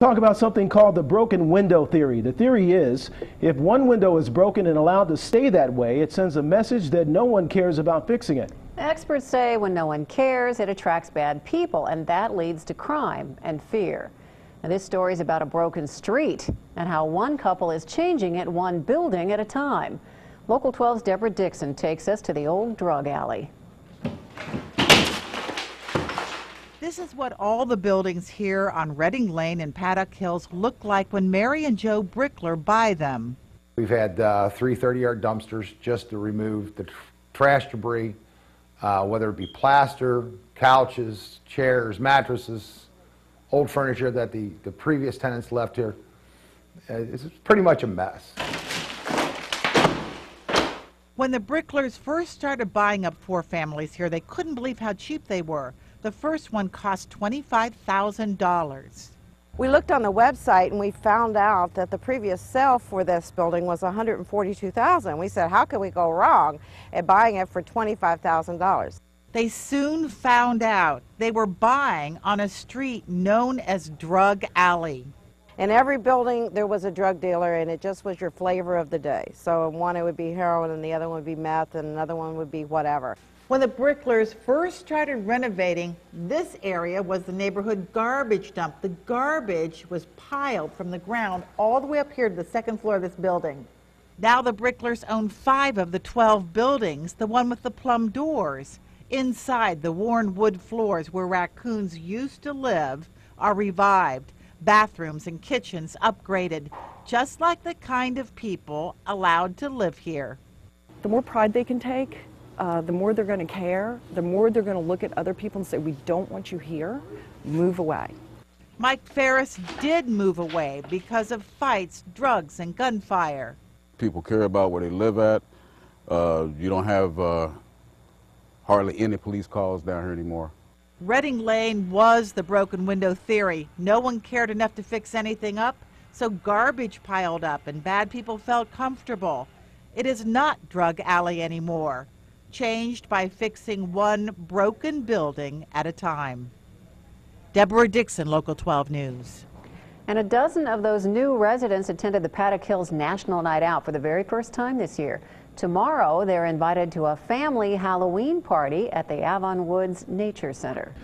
Talk about something called the broken window theory. The theory is if one window is broken and allowed to stay that way, it sends a message that no one cares about fixing it. Experts say when no one cares, it attracts bad people, and that leads to crime and fear. Now, this story is about a broken street and how one couple is changing it one building at a time. Local 12's Deborah Dixon takes us to the old drug alley. This is what all the buildings here on Reading Lane and Paddock Hills look like when Mary and Joe Brickler buy them. We've had 3 30-yard dumpsters just to remove the trash debris, whether it be plaster, couches, chairs, mattresses, old furniture that the previous tenants left here. It's pretty much a mess. When the Bricklers first started buying up 4 families here, they couldn't believe how cheap they were. The first one cost $25,000. We looked on the website and we found out that the previous sale for this building was $142,000. We said, how could we go wrong at buying it for $25,000? They soon found out they were buying on a street known as Drug Alley. In every building there was a drug dealer, and it just was your flavor of the day. So in one it would be heroin, and the other one would be meth, and another one would be whatever. When the Bricklers first started renovating, this area was the neighborhood garbage dump. The garbage was piled from the ground all the way up here to the second floor of this building. Now the Bricklers own 5 of the 12 buildings, the one with the plum doors. Inside, the worn wood floors where raccoons used to live are revived. Bathrooms and kitchens upgraded, just like the kind of people allowed to live here. The more pride they can take, the more they're going to care, the more they're going to look at other people and say, we don't want you here, move away. Mike Ferris did move away because of fights, drugs, and gunfire. People care about where they live at. You don't have hardly any police calls down here anymore. Reading Lane was the broken window theory. No one cared enough to fix anything up, so garbage piled up and bad people felt comfortable. It is not Drug Alley anymore. Changed by fixing one broken building at a time. Deborah Dixon, Local 12 News. And a dozen of those new residents attended the Paddock Hills National Night Out for the very first time this year. Tomorrow, they're invited to a family Halloween party at the Avon Woods Nature Center.